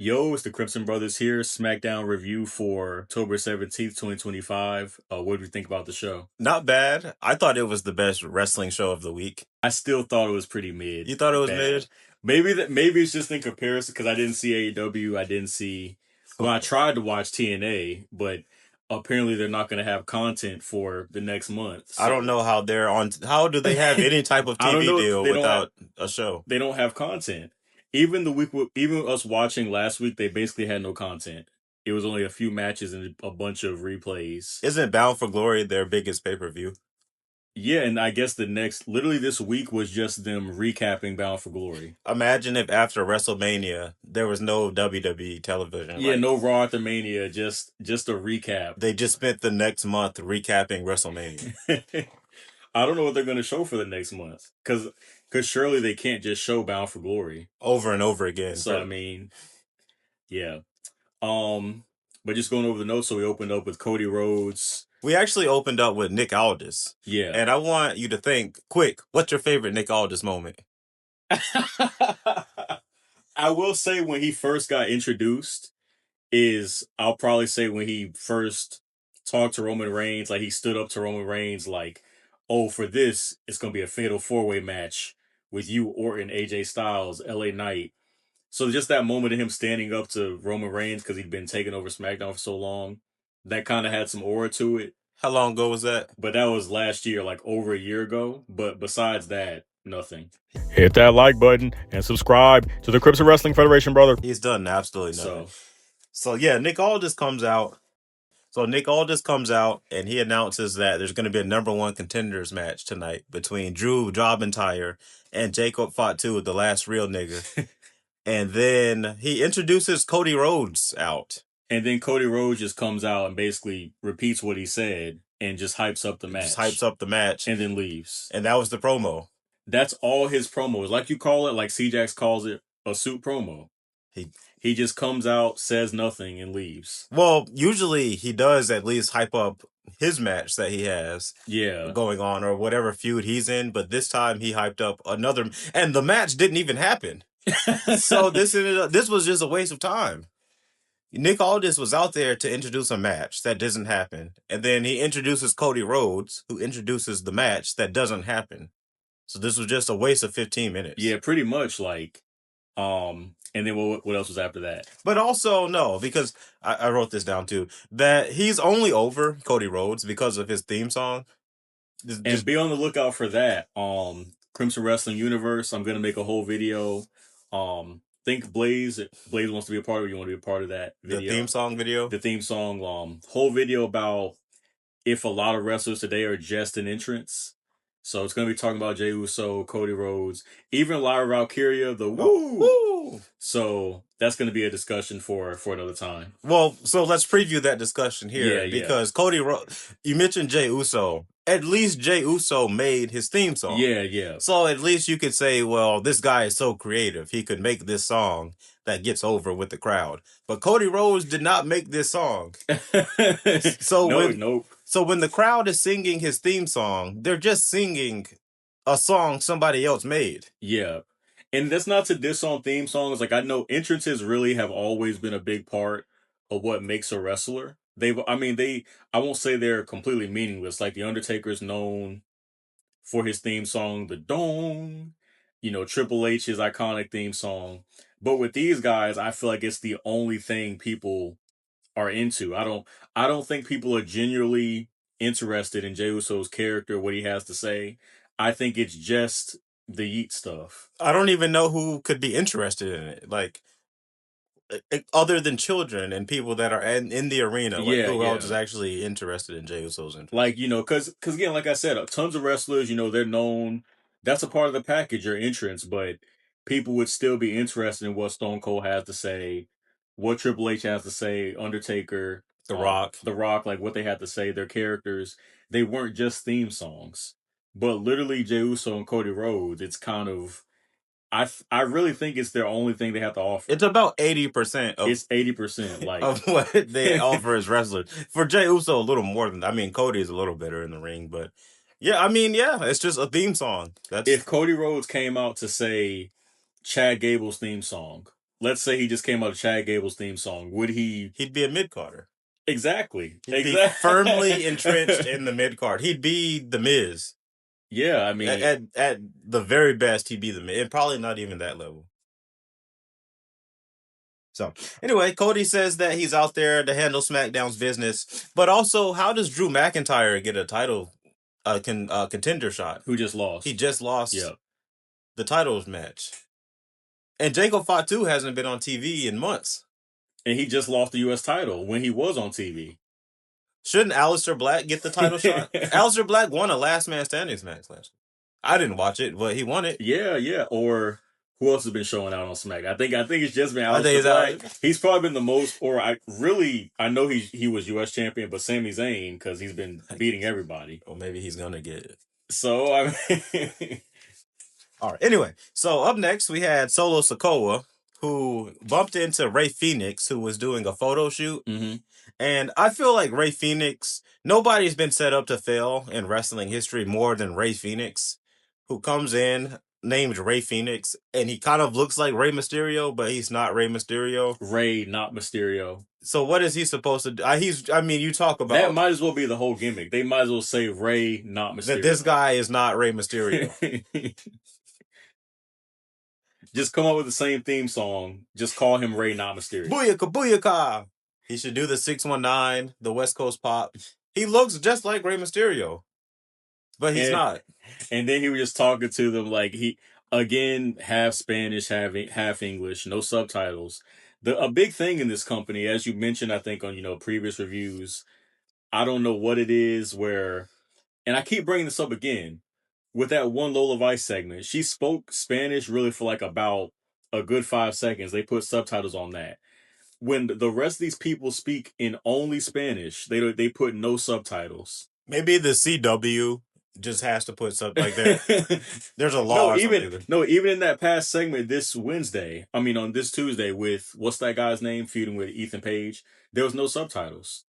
Yo, it's the Crimson Brothers here. Smackdown review for October 17th, 2025. What do you think about the show? Not bad. I thought it was the best wrestling show of the week. I still thought it was pretty mid. You thought it was Bad. mid? Maybe it's just in comparison because I didn't see AEW. I didn't see. Well, I tried to watch TNA, but apparently they're not going to have content for the next month. I don't know how they're on. How do they have any type of I don't TV know. deal without a show? They don't have content. Even even us watching last week, they basically had no content. It was only a few matches and a bunch of replays. Isn't Bound for Glory their biggest pay-per-view? Yeah, and I guess literally this week was just them recapping Bound for Glory. Imagine if after WrestleMania there was no WWE television. Yeah, no Raw after Mania, just a recap. They just spent the next month recapping WrestleMania. I don't know what they're going to show for the next month because surely they can't just show Bound for Glory over and over again. So I mean, yeah. But just going over the notes, so we opened up with Cody Rhodes. We actually opened up with Nick Aldis. Yeah. And I want you to think, quick, what's your favorite Nick Aldis moment? I will say when he first got introduced I'll probably say when he first talked to Roman Reigns, like he stood up to Roman Reigns like, oh, for this, it's going to be a fatal 4-way match with you, Orton, AJ Styles, LA Knight. So just that moment of him standing up to Roman Reigns because he'd been taking over SmackDown for so long, that kind of had some aura to it. How long ago was that? But that was last year, like over a year ago. But besides that, nothing. Hit that like button and subscribe to the Crimson Wrestling Federation, brother. He's done absolutely nothing. So yeah, Nick Aldis comes out. So Nick Aldis comes out and he announces that there's going to be a number one contenders match tonight between Drew Jobentire and Jacob Fatu, the last real nigga. And then he introduces Cody Rhodes out. And then Cody Rhodes just comes out and basically repeats what he said and just hypes up the match. And then leaves. And that was the promo. That's all his promos. Like you call it, like C-Jax calls it, a suit promo. He just comes out, says nothing, and leaves. Well, usually he does at least hype up his match that he has going on or whatever feud he's in. But this time he hyped up another. And the match didn't even happen. So this was just a waste of time. Nick Aldis was out there to introduce a match that doesn't happen. And then he introduces Cody Rhodes, who introduces the match that doesn't happen. So this was just a waste of 15 minutes. Yeah, pretty much and then what else was after that? But also, no, because I wrote this down too, that he's only over Cody Rhodes because of his theme song. And be on the lookout for that. Crimson Wrestling Universe, I'm going to make a whole video. Think Blaze wants to be a part of it. You want to be a part of that video? The theme song video? The theme song, whole video about if a lot of wrestlers today are just an entrance. So it's going to be talking about Jey Uso, Cody Rhodes, even Lyra Valkyria, the woo! Woo! So that's going to be a discussion for another time. Well, so let's preview that discussion here. Because Cody Rhodes, you mentioned Jey Uso. At least Jey Uso made his theme song. Yeah. So at least you could say, well, this guy is so creative. He could make this song that gets over with the crowd. But Cody Rhodes did not make this song. Nope. So when the crowd is singing his theme song, they're just singing a song somebody else made. Yeah. And that's not to diss on theme songs. Like, I know entrances really have always been a big part of what makes a wrestler. I won't say they're completely meaningless. Like, The Undertaker's known for his theme song, the Dong. Triple H's iconic theme song. But with these guys, I feel like it's the only thing people are into. I don't think people are genuinely interested in Jey Uso's character, what he has to say. I think it's just the Yeet stuff. I don't even know who could be interested in it. Like, other than children and people that are in the arena, who else is actually interested in Jey Uso's interest? Like, because again, like I said, tons of wrestlers, they're known. That's a part of the package, your entrance, but people would still be interested in what Stone Cold has to say, what Triple H has to say, Undertaker, The Rock, like what they had to say, their characters. They weren't just theme songs, but literally Jey Uso and Cody Rhodes. It's kind of. I really think it's their only thing they have to offer. It's about 80%. It's 80%, like of what they offer as wrestlers. For Jey Uso, a little more than Cody is a little better in the ring, but it's just a theme song. If Cody Rhodes came out to say Chad Gable's theme song, let's say he just came out of Chad Gable's theme song, would he? He'd be a mid-carder. Exactly. He'd be firmly entrenched in the mid-card. He'd be the Miz. Yeah, I mean, at the very best, he'd be the Miz. And probably not even that level. So, anyway, Cody says that he's out there to handle SmackDown's business. But also, how does Drew McIntyre get a title contender shot? Who just lost? He just lost the titles match. And Jango Fatu hasn't been on TV in months. And he just lost the U.S. title when he was on TV. Shouldn't Aleister Black get the title shot? Aleister Black won a last man standing match last year. I didn't watch it, but he won it. Yeah. Or who else has been showing out on Smack? I think it's just been Aleister Black. He's probably been the most. Or I know he was U.S. champion, but Sami Zayn, because he's been beating everybody. Or maybe he's gonna get it. So I mean. All right. Anyway, so up next we had Solo Sikoa, who bumped into Rey Fenix, who was doing a photo shoot. Mm-hmm. And I feel like Rey Fenix, nobody's been set up to fail in wrestling history more than Rey Fenix, who comes in named Rey Fenix, and he kind of looks like Rey Mysterio, but he's not Rey Mysterio. Rey, not Mysterio. So what is he supposed to do? You talk about... That might as well be the whole gimmick. They might as well say Rey, not Mysterio. That this guy is not Rey Mysterio. Just come up with the same theme song. Just call him Rey, not Mysterio. Booyaka, booyaka! He should do the 619, the West Coast pop. He looks just like Rey Mysterio. But he's not. And then he was just talking to them like he, again, half Spanish, half English, no subtitles. A big thing in this company, as you mentioned, I think on, previous reviews, I don't know what it is where, and I keep bringing this up again, with that one Lola Vice segment, she spoke Spanish really for like about a good 5 seconds. They put subtitles on that. When the rest of these people speak in only Spanish, they put no subtitles. Maybe the CW just has to put something like that. There's a law. Even in that past segment on this Tuesday with what's that guy's name feuding with Ethan Page, there was no subtitles.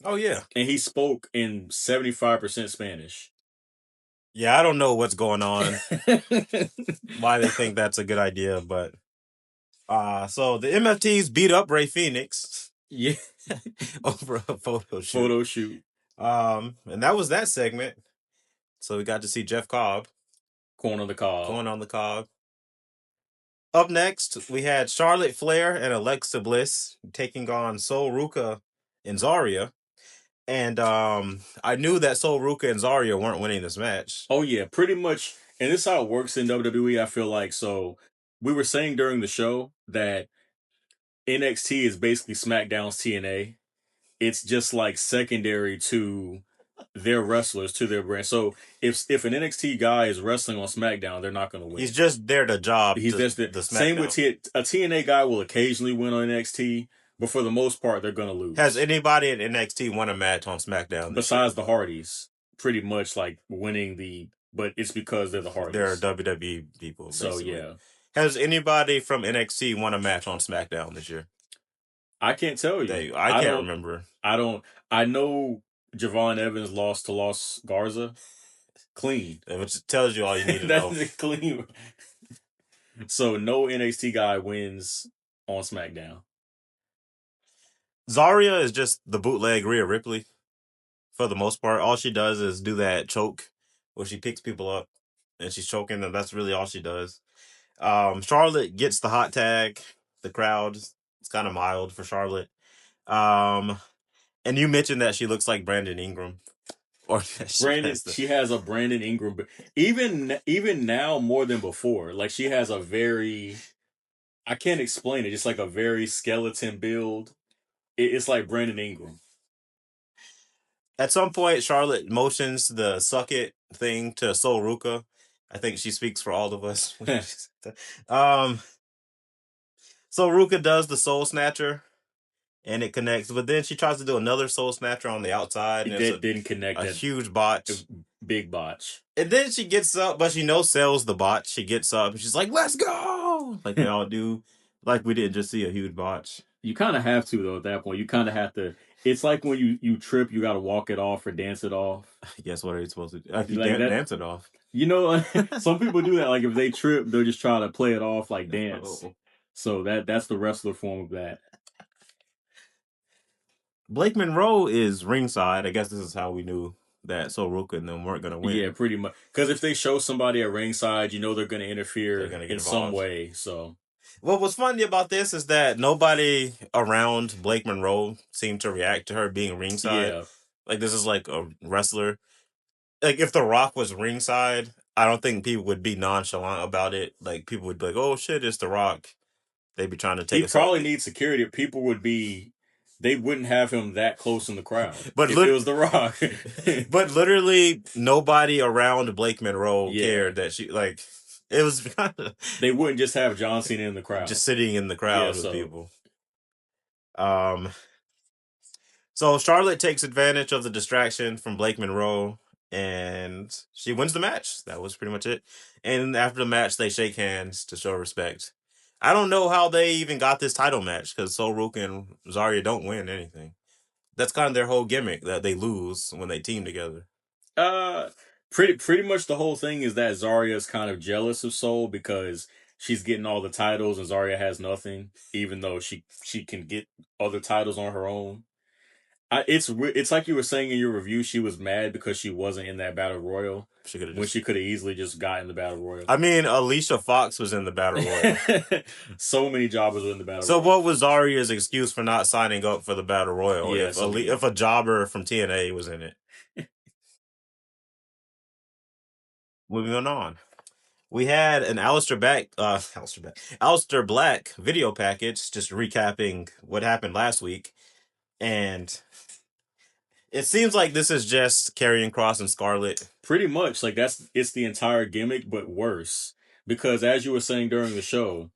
Oh yeah, and he spoke in 75% Spanish. Yeah, I don't know what's going on, why they think that's a good idea, but so the MFTs beat up Rey Fenix, over a photo shoot. And that was that segment. So we got to see Jeff Cobb. Corn on the cob. Up next, we had Charlotte Flair and Alexa Bliss taking on Sol Ruca and Zarya. And I knew that Sol Ruca and Zarya weren't winning this match. Oh, yeah, pretty much. And this is how it works in WWE, I feel like. So we were saying during the show that NXT is basically SmackDown's TNA. It's just like secondary to their wrestlers, to their brand. So if an NXT guy is wrestling on SmackDown, they're not going to win. He's just there to job. He's just the SmackDown. Same with a TNA guy will occasionally win on NXT, but for the most part, they're going to lose. Has anybody in NXT won a match on SmackDown? Besides the Hardys, pretty much like winning but it's because they're the Hardys. They're WWE people. Basically. So yeah. Has anybody from NXT won a match on SmackDown this year? I can't tell you. I can't remember. I know Javon Evans lost to Los Garza. Clean. Which tells you all you need to know. That's clean. So no NXT guy wins on SmackDown. Zarya is just the bootleg Rhea Ripley. For the most part, all she does is do that choke where she picks people up and she's choking them. That's really all she does. Charlotte gets the hot tag. The crowd, it's kind of mild for Charlotte. And you mentioned that she looks like Brandon Ingram. Or she has a Brandon Ingram, even now more than before. Like she has a very, I can't explain it. Just like a very skeleton build. It's like Brandon Ingram. At some point, Charlotte motions the suck it thing to Sol Ruca. I think she speaks for all of us. Sol Ruca does the Soul Snatcher. And it connects, but then she tries to do another Soul Snatcher on the outside. And it didn't connect. A huge botch. Big botch. And then she gets up, but she sells the botch. She gets up and she's like, let's go! Like they all do. Like we didn't just see a huge botch. You kind of have to, though, at that point. You kind of have to. It's like when you trip, you got to walk it off or dance it off. I guess what are you supposed to do? Dance it off. Some people do that. Like if they trip, they'll just try to play it off like dance. So that's the wrestler form of that. Blake Monroe is ringside. I guess this is how we knew that So Ruka and them weren't going to win. Yeah, pretty much. Because if they show somebody at ringside, you know they're going to interfere They're gonna get in some involved. way. So, what was funny about this is that nobody around Blake Monroe seemed to react to her being ringside. yeah. Like, this is like a wrestler. Like, if The Rock was ringside, I don't think people would be nonchalant about it. Like, people would be like, "Oh shit, it's The Rock." They'd be trying to take He us probably needs security. People would be, they wouldn't have him that close in the crowd but if it was The Rock. but literally nobody around Blake Monroe Yeah. cared that she, like, it was kind of They wouldn't just have John Cena in the crowd. just sitting in the crowd Yeah, with people. So Charlotte takes advantage of the distraction from Blake Monroe and she wins the match. That was pretty much it. And after the match, they shake hands to show respect. I don't know how they even got this title match because Sol Ruka and Zarya don't win anything. That's kind of their whole gimmick, that they lose when they team together. Pretty much the whole thing is that Zarya's kind of jealous of Sol because she's getting all the titles and Zarya has nothing, even though she can get other titles on her own. It's like you were saying in your review, she was mad because she wasn't in that battle royal. She could have easily just gotten the battle royal. I mean, Alicia Fox was in the battle royal. So many jobbers were in the battle royal. So what was Zarya's excuse for not signing up for the battle royal? Yeah, if a jobber from TNA was in it. Moving on. We had an Aleister Black video package just recapping what happened last week. And it seems like this is just Karrion Kross and Scarlett. Pretty much. Like, it's the entire gimmick, but worse. Because as you were saying during the show,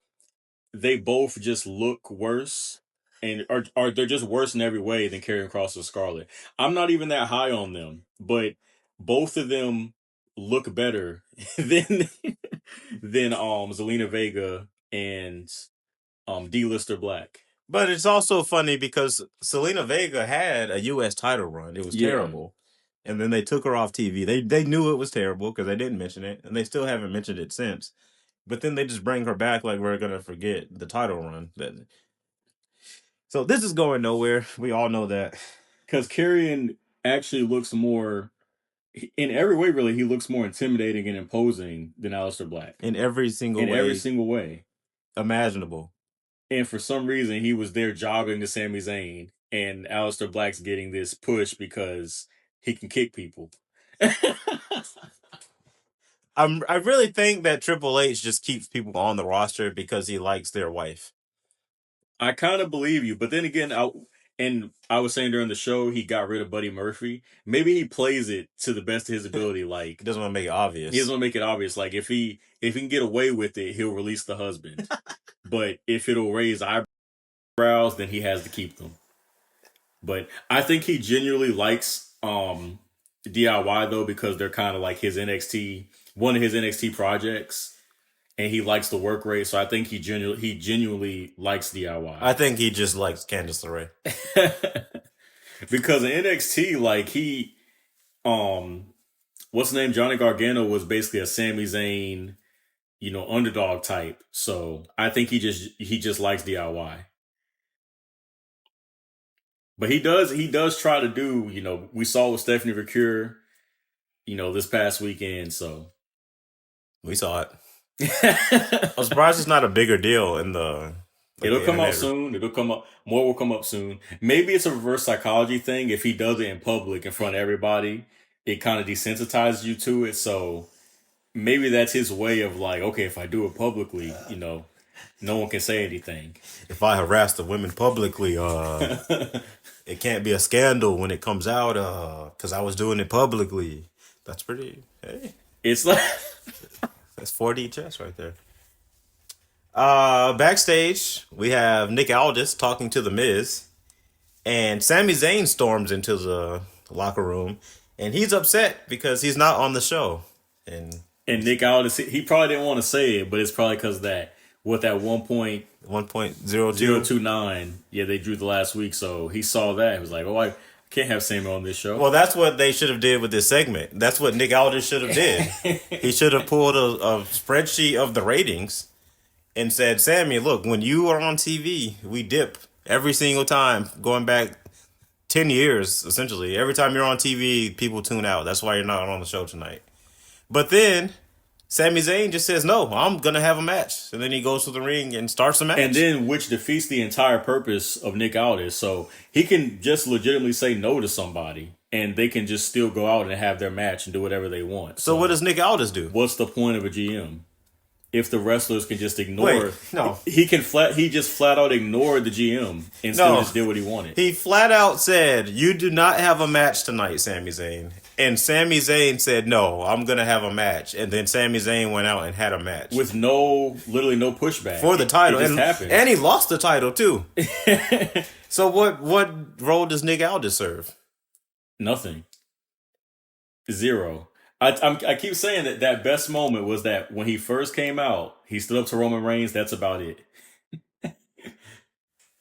they both just look worse. And are they're just worse in every way than Karrion Kross and Scarlett. I'm not even that high on them, but both of them look better than Zelina Vega and D-Lister Black. But it's also funny because Zelina Vega had a U.S. title run. It was terrible. And then they took her off TV. They knew it was terrible because they didn't mention it. And they still haven't mentioned it since. But then they just bring her back like we're going to forget the title run. So this is going nowhere. We all know that. Because Karrion actually looks more... In every way, really, he looks more intimidating and imposing than Aleister Black. In every single way imaginable. And for some reason, he was there jobbing to Sami Zayn, and Aleister Black's getting this push because he can kick people. I really think that Triple H just keeps people on the roster because he likes their wife. I kind of believe you, but then again, I was saying during the show, he got rid of Buddy Murphy. Maybe he plays it to the best of his ability. Like, he doesn't want to make it obvious. He doesn't want to make it obvious. Like, if he can get away with it, he'll release the husband. But if it'll raise eyebrows, then he has to keep them. But I think he genuinely likes DIY though, because they're kind of like one of his NXT projects. And he likes the work rate, so I think he genuinely likes DIY. I think he just likes Candice LeRae. Because in NXT, like what's the name? Johnny Gargano was basically a Sami Zayn, underdog type. So I think he just likes DIY. But he does try to do, we saw with Stephanie Vercure, this past weekend. So we saw it. I'm surprised it's not a bigger deal in the... It'll come out soon. It'll come up. More will come up soon. Maybe it's a reverse psychology thing. If he does it in public in front of everybody, it kind of desensitizes you to it. So maybe that's his way of like, okay, if I do it publicly, no one can say anything. If I harass the women publicly, it can't be a scandal when it comes out because I was doing it publicly. That's pretty... Hey. It's like... That's 4D chess right there. Backstage, we have Nick Aldis talking to The Miz. And Sami Zayn storms into the locker room. And he's upset because he's not on the show. And Nick Aldis, he probably didn't want to say it, but it's probably because of that. With that 1.029, yeah, they drew the last week. So he saw that. He was like, I can't have Sami on this show. Well, that's what they should have did with this segment. That's what Nick Aldis should have did. He should have pulled a spreadsheet of the ratings and said, Sammy, look, when you are on TV, we dip every single time, going back 10 years, essentially. Every time you're on TV, people tune out. That's why you're not on the show tonight. But then Sami Zayn just says, no, I'm going to have a match. And then he goes to the ring and starts the match. And then, which defeats the entire purpose of Nick Aldis. So he can just legitimately say no to somebody, and they can just still go out and have their match and do whatever they want. So what does Nick Aldis do? What's the point of a GM? If the wrestlers can just ignore, Wait, no, he just flat out ignored the GM and still just did what he wanted. He flat out said, "You do not have a match tonight, Sami Zayn." And Sami Zayn said, "No, I'm gonna have a match." And then Sami Zayn went out and had a match with literally no pushback for the title. It just happened, and he lost the title too. So what role does Nick Aldis serve? Nothing. Zero. I keep saying that best moment was that when he first came out, he stood up to Roman Reigns. That's about it.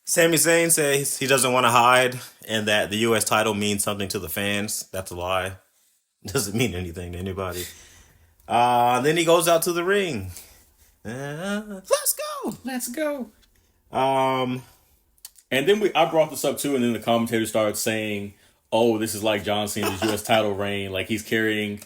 Sami Zayn says he doesn't want to hide and that the U.S. title means something to the fans. That's a lie. Doesn't mean anything to anybody. Then he goes out to the ring. Let's go. And then I brought this up too, and then the commentator started saying, "Oh, this is like John Cena's U.S. title reign. Like he's carrying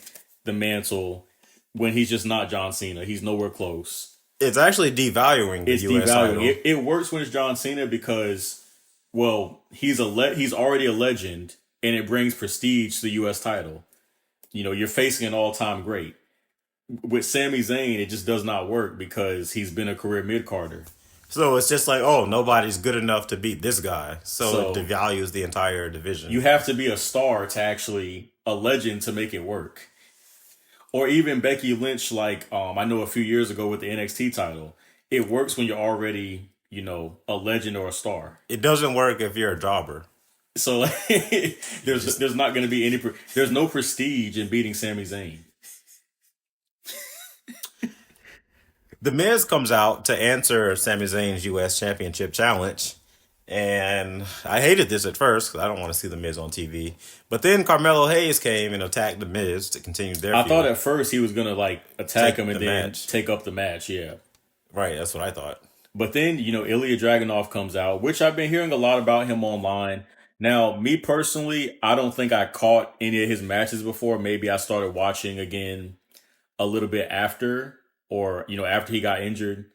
the mantle when he's just not John Cena. He's nowhere close." It's actually devaluing the U.S. title. It works when it's John Cena because, well, he's already a legend, and it brings prestige to the U.S. title. You know, you're facing an all-time great. With Sami Zayn, it just does not work because he's been a career mid-carder. So it's just like, oh, nobody's good enough to beat this guy. So it devalues the entire division. You have to be a star to actually, a legend to make it work. Or even Becky Lynch, like I know a few years ago with the NXT title. It works when you're already, a legend or a star. It doesn't work if you're a jobber. So there's not going to be there's no prestige in beating Sami Zayn. The Miz comes out to answer Sami Zayn's U.S. Championship challenge. And I hated this at first because I don't want to see The Miz on TV. But then Carmelo Hayes came and attacked The Miz to continue their feud. I thought at first he was going to attack him and then take up the match, yeah. Right, that's what I thought. But then, Ilya Dragunov comes out, which I've been hearing a lot about him online. Now, me personally, I don't think I caught any of his matches before. Maybe I started watching again a little bit after, or, after he got injured.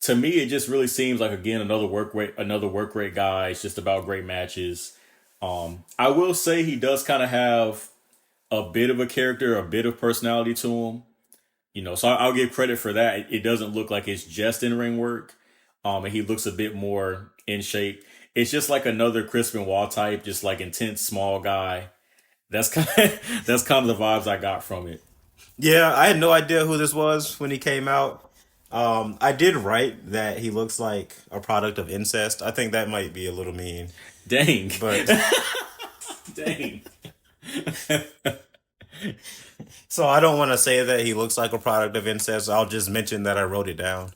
To me, it just really seems like, again, another work rate guy. It's just about great matches. I will say he does kind of have a bit of a character, a bit of personality to him. So I'll give credit for that. It doesn't look like it's just in-ring work. And he looks a bit more in shape. It's just like another Chris Benoit type, just like intense, small guy. That's kind of the vibes I got from it. Yeah, I had no idea who this was when he came out. I did write that he looks like a product of incest. I think that might be a little mean. Dang. But dang. So I don't want to say that he looks like a product of incest. I'll just mention that I wrote it down.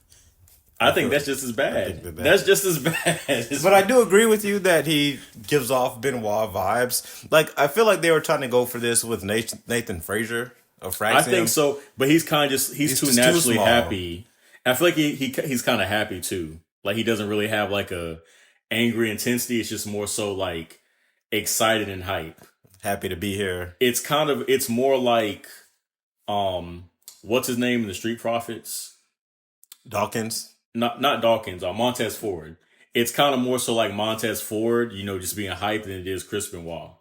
I think that's just as bad. That's just as bad. But I do agree with you that he gives off Benoit vibes. Like, I feel like they were trying to go for this with Nathan Frazier. I think so, but he's kind of he's too naturally happy. I feel like he's kind of happy too. Like he doesn't really have like a angry intensity. It's just more so like excited and hype. Happy to be here. It's more like what's his name in the Street Profits? Dawkins. Not Dawkins. Montez Ford. It's kind of more so like Montez Ford. Just being hype than it is Chris Benoit,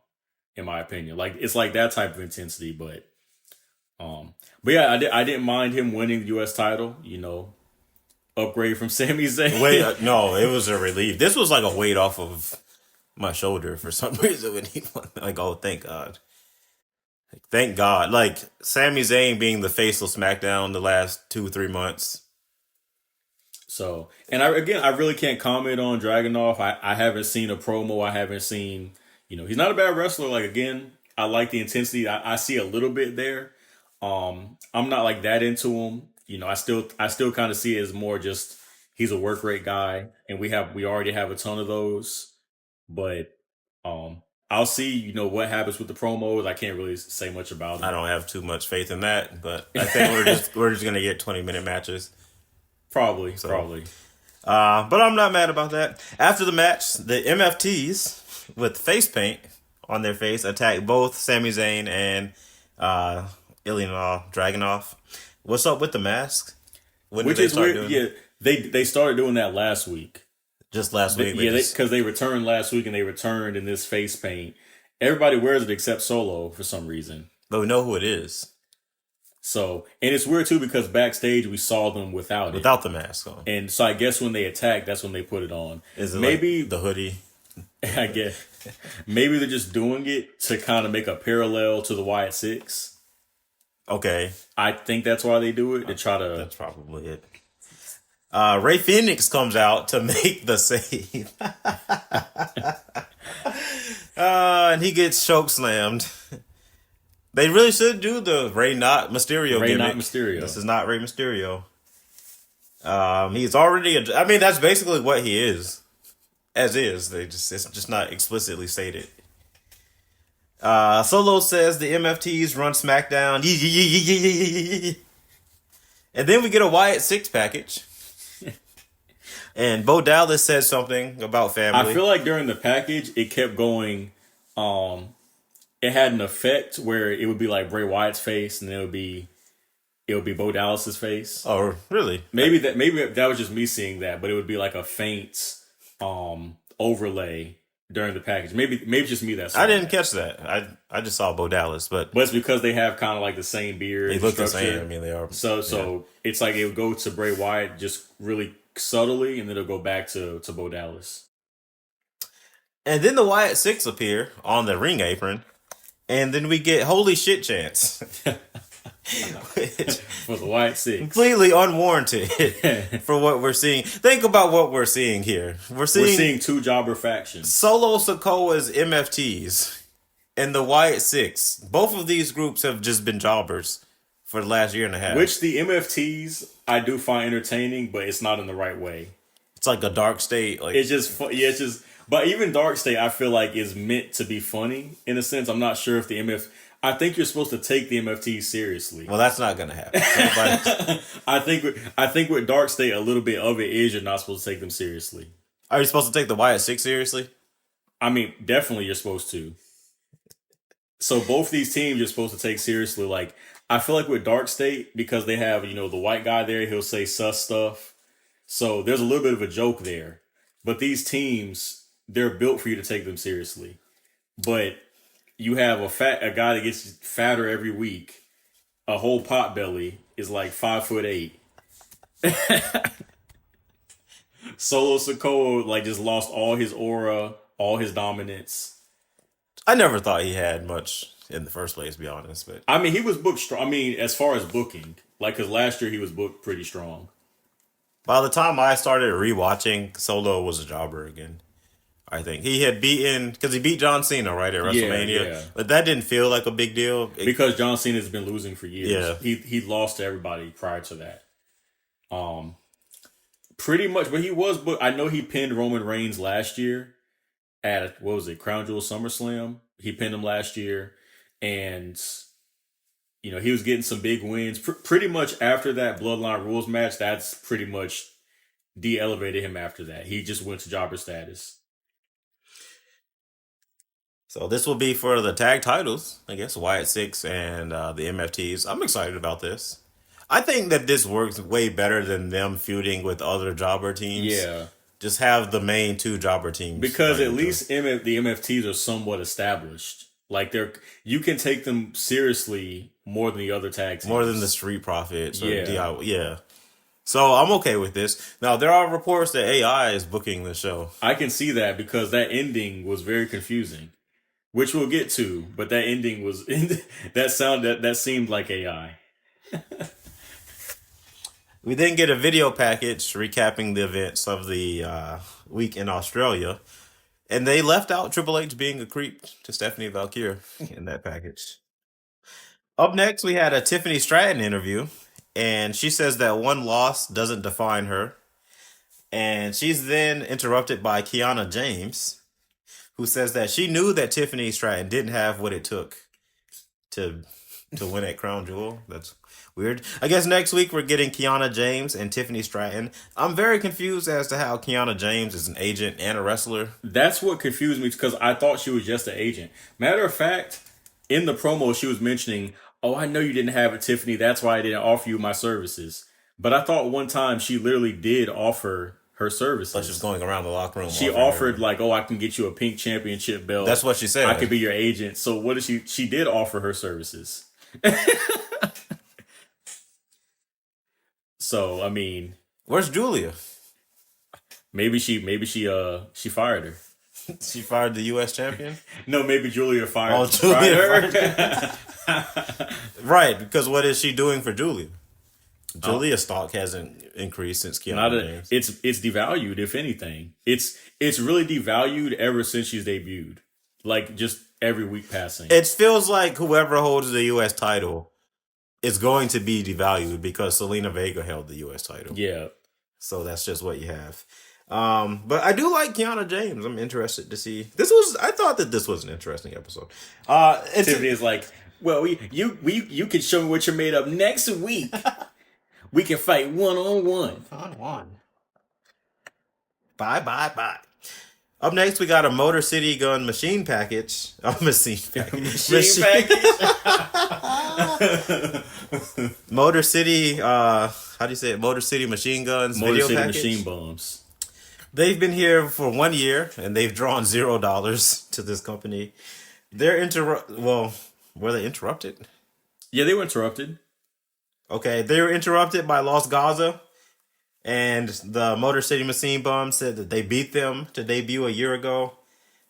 in my opinion. Like it's like that type of intensity, but yeah, I didn't mind him winning the U.S. title. Upgrade from Sami Zayn. No, it was a relief. This was like a weight off of my shoulder for some reason when he won. Like, oh, thank God. Thank God. Like, Sami Zayn being the face of Smackdown the last 2-3 months. So, and I really can't comment on Dragunov. I haven't seen a promo. I haven't seen, he's not a bad wrestler. Like, again, I like the intensity. I see a little bit there. I'm not like that into him. I still kind of see it as more just he's a work rate guy, and we already have a ton of those. But I'll see what happens with the promos. I can't really say much about it. I don't have too much faith in that, but I think we're just gonna get 20-minute matches. Probably. But I'm not mad about that. After the match, the MFTs with face paint on their face attacked both Sami Zayn and Ilya Dragunov. What's up with the masks? Which is weird. Yeah, they started doing that last week. Just last week? Yeah, because they returned last week and they returned in this face paint. Everybody wears it except Solo for some reason. But we know who it is. So, and it's weird too because backstage we saw them without the mask on. And so I guess when they attack, that's when they put it on. Is it maybe like the hoodie? I guess. Maybe they're just doing it to kind of make a parallel to the Wyatt Six. Okay. I think that's why they do it, to try to... That's probably it. Ray Phoenix comes out to make the save. And he gets choke slammed. They really should do the Ray not Mysterio Ray gimmick. not Mysterio. This is not Ray Mysterio. He's already... I mean, that's basically what he is. As is. It's just not explicitly stated. Solo says the MFTs run SmackDown. And then we get a Wyatt Six package. And Bo Dallas says something about family. I feel like during the package, it kept going. It had an effect where it would be like Bray Wyatt's face, and then it would be Bo Dallas's face. Oh, really? Maybe that was just me seeing that, but it would be like a faint overlay during the package. Maybe it's just me that saw I didn't catch that. I just saw Bo Dallas, but it's because they have kind of like the same beard. They look the same. I mean, they are. So it's like it would go to Bray Wyatt just really subtly, and then it'll go back to Bo Dallas. And then the Wyatt Six appear on the ring apron, and then we get holy shit chants. For the Wyatt Six. Completely unwarranted for what we're seeing. Think about what we're seeing here. We're seeing two jobber factions. Solo Sikoa's MFTs and the Wyatt Six. Both of these groups have just been jobbers for the last year and a half. Which the MFTs I do find entertaining, but it's not in the right way. It's like a dark state. Like it's just. But even Dark State, I feel like is meant to be funny in a sense. I'm not sure if I think you're supposed to take the MFTs seriously. Well, that's not going to happen. I think with Dark State, a little bit of it is you're not supposed to take them seriously. Are you supposed to take the Wyatt Six seriously? I mean, definitely you're supposed to. So both these teams you're supposed to take seriously. Like, I feel like with Dark State, because they have, the white guy there, he'll say sus stuff. So there's a little bit of a joke there. But these teams, they're built for you to take them seriously. But you have a guy that gets fatter every week. A whole pot belly is like 5'8". Solo Sikoa just lost all his aura, all his dominance. I never thought he had much in the first place, to be honest. But I mean, he was booked strong. I mean, as far as booking, because last year he was booked pretty strong. By the time I started rewatching, Solo was a jobber again. I think he had because he beat John Cena right at WrestleMania, yeah. But that didn't feel like a big deal because John Cena's been losing for years. Yeah, he lost to everybody prior to that. Pretty much, but he was. But I know he pinned Roman Reigns last year at Crown Jewel SummerSlam. He pinned him last year, and he was getting some big wins. Pretty much after that Bloodline Rules match, that's pretty much de-elevated him. After that, he just went to jobber status. So this will be for the tag titles, I guess, Wyatt Six and the MFTs. I'm excited about this. I think that this works way better than them feuding with other jobber teams. Yeah. Just have the main two jobber teams. Because at least the MFTs are somewhat established. Like you can take them seriously more than the other tag teams. More than the Street Profits or yeah. DIY. Yeah. So I'm okay with this. Now, there are reports that AI is booking the show. I can see that because that ending was very confusing. Which we'll get to, but that ending was that seemed like AI. We then get a video package recapping the events of the week in Australia, and they left out Triple H being a creep to Stephanie Valkyrie in that package. Up next, we had a Tiffany Stratton interview, and she says that one loss doesn't define her, and she's then interrupted by Kiana James, who says that she knew that Tiffany Stratton didn't have what it took to win at Crown Jewel. Weird. I guess next week we're getting Kiana James and Tiffany Stratton. I'm very confused as to how Kiana James is an agent and a wrestler. That's what confused me because I thought she was just an agent. Matter of fact, in the promo she was mentioning, "Oh, I know you didn't have it, Tiffany. That's why I didn't offer you my services." But I thought one time she literally did offer her services. But she's going around the locker room. She offered like, "Oh, I can get you a pink championship belt." That's what she said. I could be your agent. So what did she? She did offer her services. So I mean, where's Julia? Maybe she fired her. She fired the U.S. champion? No, maybe Julia fired, her. Right, because what is she doing for Julia? Julia's stock hasn't increased since Kiana James. It's devalued, if anything. It's really devalued ever since she's debuted. Like, just every week passing. It feels like whoever holds the U.S. title is going to be devalued because Selena Vega held the U.S. title. Yeah. So that's just what you have. But I do like Kiana James. I'm interested to see. I thought that this was an interesting episode. Tiffany is like, well, you can show me what you're made of next week. We can fight one-on-one. Bye. Up next, we got a Motor City Gun machine package. Machine package. Motor City, how do you say it? Motor City Machine Guns Motor video City package. Machine Bombs. They've been here for 1 year, and they've drawn $0 to this company. Were they interrupted? Yeah, they were interrupted. Okay, they were interrupted by Los Gaza, and the Motor City Machine Bomb said that they beat them to debut a year ago.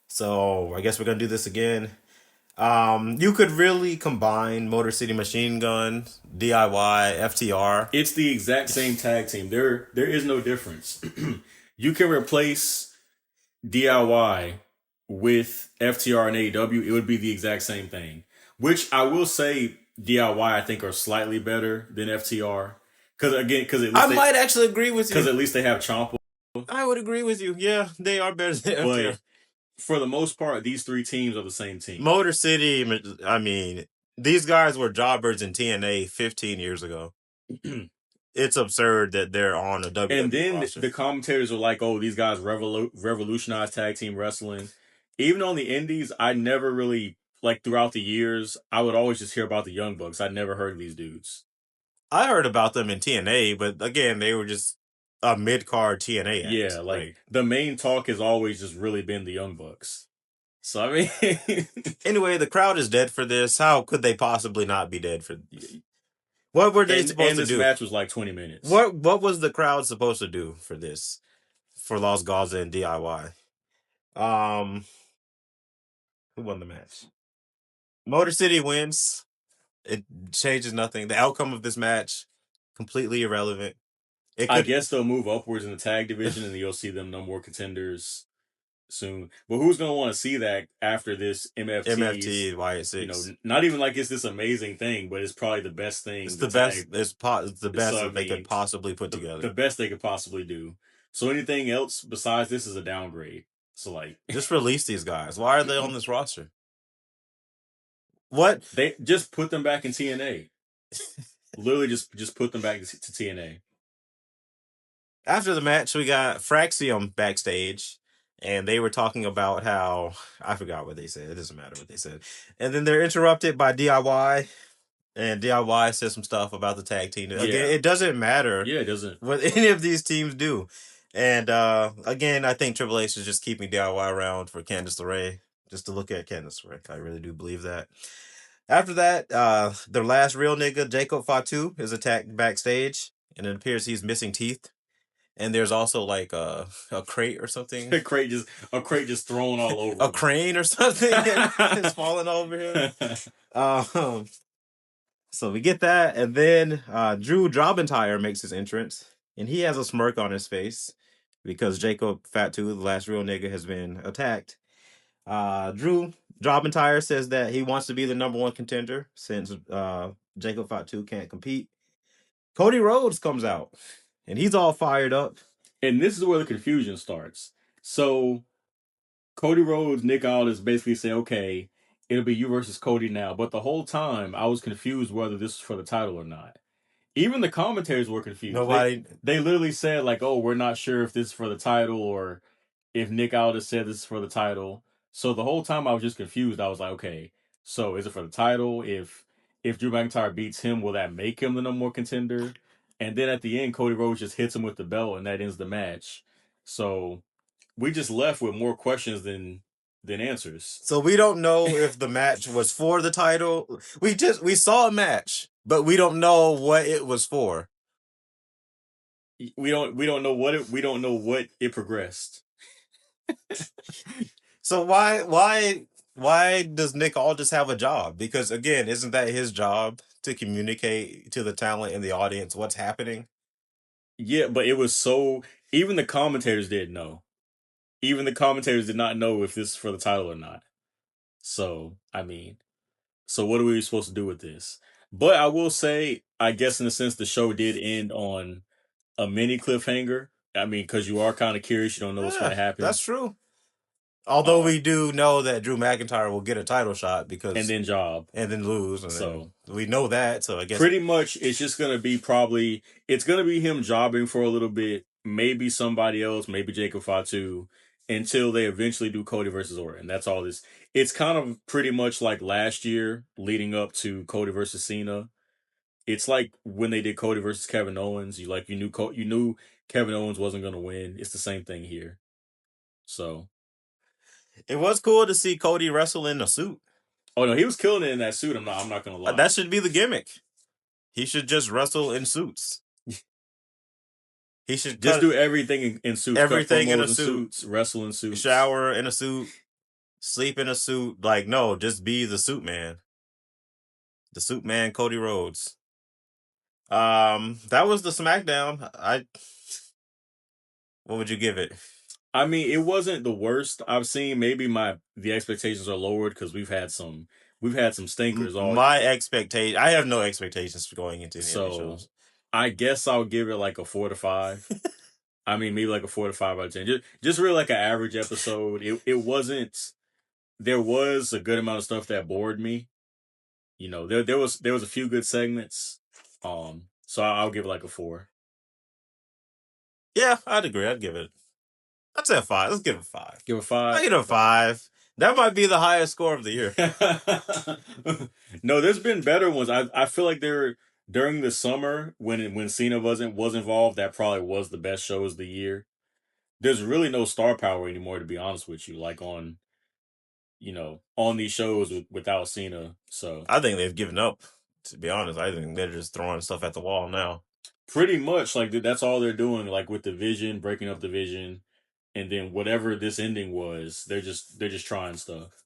So I guess we're going to do this again. You could really combine Motor City Machine Gun, DIY, FTR. It's the exact same tag team. There is no difference. You can replace DIY with FTR and AEW. It would be the exact same thing. Which I will say DIY I think are slightly better than FTR. I might actually agree with you. Because at least they have Ciampa. I would agree with you. Yeah, they are better than FTR. But for the most part, these three teams are the same team. Motor City, I mean, these guys were jobbers in TNA 15 years ago. It's absurd that they're on a WWE And then roster. The commentators are like, "Oh, these guys revolutionized tag team wrestling." Even on the indies, I never really, like, throughout the years, I would always just hear about the Young Bucks. I never heard of these dudes. I heard about them in TNA, but again, they were just a mid-card TNA act. Yeah, like the main talk has always just really been the Young Bucks. So, I mean... Anyway, the crowd is dead for this. How could they possibly not be dead for this? What were they supposed to do? And this match was like 20 minutes. What was the crowd supposed to do for this? For Los Gaza and DIY? Who won the match? Motor City wins. It changes nothing. The outcome of this match, completely irrelevant. I guess they'll move upwards in the tag division and you'll see them no more contenders soon. But who's going to want to see that after this MFT Wyatt 6? You know, not even like it's this amazing thing, but it's probably the best thing. It's the best. It's the best that they could possibly put together. The best they could possibly do. So anything else besides this is a downgrade. So like, just release these guys. Why are they on this roster? What? They just put them back in TNA. Literally just put them back to TNA. After the match, we got Fraxium backstage, and they were talking about how, I forgot what they said. It doesn't matter what they said. And then they're interrupted by DIY, and DIY says some stuff about the tag team. Again, it doesn't matter. Yeah, it doesn't. What any of these teams do. And again, I think Triple H is just keeping DIY around for Candice LeRae, just to look at Candice LeRae. I really do believe that. After that, their last real nigga, Jacob Fatu, is attacked backstage, and it appears he's missing teeth. And there's also like a crate or something. A crate just thrown all over. A crane or something is falling over here. So we get that, and then Drew Jobentire makes his entrance, and he has a smirk on his face because Jacob Fatu, the last real nigga, has been attacked. Drew Jobentire says that he wants to be the number one contender since Jacob Fatu can't compete. Cody Rhodes comes out. And he's all fired up. And this is where the confusion starts. So, Cody Rhodes, Nick Aldis basically say, okay, it'll be you versus Cody now. But the whole time, I was confused whether this was for the title or not. Even the commentators were confused. Nobody. They literally said like, "Oh, we're not sure if this is for the title or if Nick Aldis said this is for the title." So the whole time I was just confused. I was like, "Okay, so is it for the title? If Drew McIntyre beats him, will that make him the number one contender?" And then at the end, Cody Rhodes just hits him with the belt, and that ends the match. So we just left with more questions than answers. So we don't know if the match was for the title. We saw a match, but we don't know what it was for. We don't know what it progressed. So why does Nick Aldis have a job? Because again, isn't that his job to communicate to the talent and the audience what's happening? Yeah, but it was so even the commentators didn't know. Even the commentators did not know if this is for the title or not. So, I mean, so what are we supposed to do with this? But I will say, I guess in a sense, the show did end on a mini cliffhanger. I mean, because you are kind of curious, you don't know what's going to happen. That's true. Although we do know that Drew McIntyre will get a title shot because and then lose, and so then we know that. So I guess pretty much it's just going to be it's going to be him jobbing for a little bit, maybe somebody else, maybe Jacob Fatu, until they eventually do Cody versus Orton. That's all this. It's kind of pretty much like last year leading up to Cody versus Cena. It's like when they did Cody versus Kevin Owens. You knew Kevin Owens wasn't going to win. It's the same thing here. So it was cool to see Cody wrestle in a suit. Oh no, he was killing it in that suit. I'm not going to lie. That should be the gimmick. He should just wrestle in suits. He should just do everything in suits. Everything in a suit. Wrestle in suits. Shower in a suit. Sleep in a suit. Like, no, just be the suit man. The suit man, Cody Rhodes. That was the SmackDown. What would you give it? I mean, it wasn't the worst I've seen. Maybe the expectations are lowered because we've had some stinkers. I have no expectations for going into any of these shows. I guess I'll give it like a 4 to 5. I mean, maybe like a 4 to 5 out of 10. Just really like an average episode. It wasn't. There was a good amount of stuff that bored me. You know, there was a few good segments. So I'll give it like a 4. Yeah, I'd agree. I'd say a 5. Let's give it a 5. Give it a 5. I give it a 5. That might be the highest score of the year. No, there's been better ones. I feel like during the summer when Cena was involved, that probably was the best shows of the year. There's really no star power anymore, to be honest with you. Like on these shows without Cena. So I think they've given up. To be honest, I think they're just throwing stuff at the wall now. Pretty much, like that's all they're doing. Like with the Vision, breaking up the Vision, and then whatever this ending was, they're just trying stuff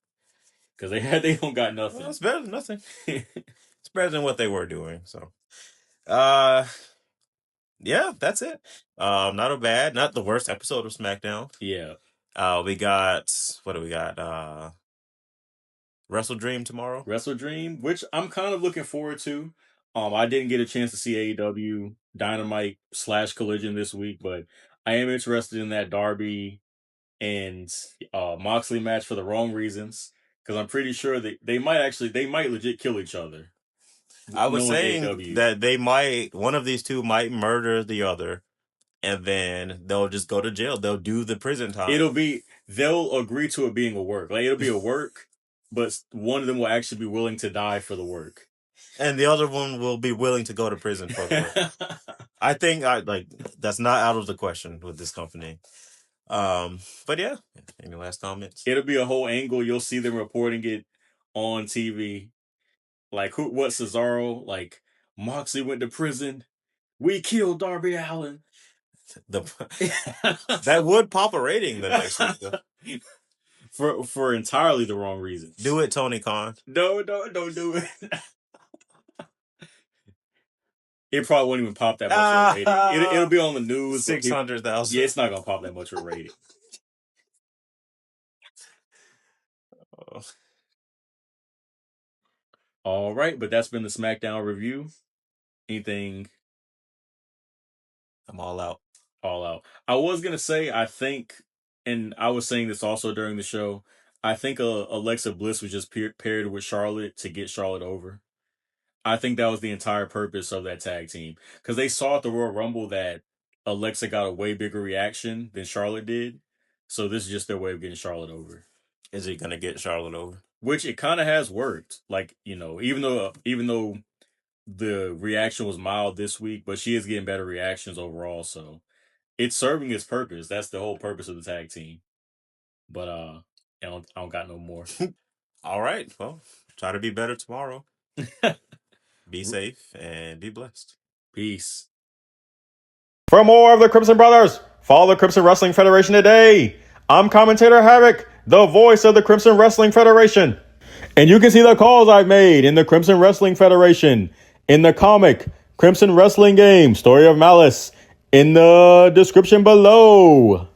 because they don't got nothing. Well, it's better than nothing. It's better than what they were doing. So, yeah, that's it. Not the worst episode of SmackDown. Yeah. We got what do we got? Wrestle Dream tomorrow. Wrestle Dream, which I'm kind of looking forward to. I didn't get a chance to see AEW Dynamite / Collision this week, but I am interested in that Darby and Moxley match for the wrong reasons because I'm pretty sure that they might legit kill each other. I was saying that one of these two might murder the other, and then they'll just go to jail. They'll do the prison time. They'll agree to it being a work. Like it'll be a work, but one of them will actually be willing to die for the work. And the other one will be willing to go to prison for the work. I think that's not out of the question with this company. But yeah, any last comments? It'll be a whole angle. You'll see them reporting it on TV. Like what Cesaro, like Moxley went to prison. We killed Darby Allin. That would pop a rating the next week. For entirely the wrong reasons. Do it, Tony Khan. No, don't do it. It probably won't even pop that much of a rating. It'll be on the news. 600,000. Yeah, it's not gonna pop that much of a rating. All right, but that's been the SmackDown review. Anything? I'm all out. All out. I was gonna say, I think, and I was saying this also during the show, I think Alexa Bliss was just paired with Charlotte to get Charlotte over. I think that was the entire purpose of that tag team. Because they saw at the Royal Rumble that Alexa got a way bigger reaction than Charlotte did. So this is just their way of getting Charlotte over. Is he going to get Charlotte over? Which it kind of has worked. Like, even though the reaction was mild this week, but she is getting better reactions overall. So it's serving its purpose. That's the whole purpose of the tag team. But I don't got no more. All right. Well, try to be better tomorrow. Be safe and be blessed. Peace. For more of the Crimson Brothers, follow the Crimson Wrestling Federation today. I'm commentator Havoc, the voice of the Crimson Wrestling Federation. And you can see the calls I've made in the Crimson Wrestling Federation, in the comic Crimson Wrestling Game, Story of Malice, in the description below.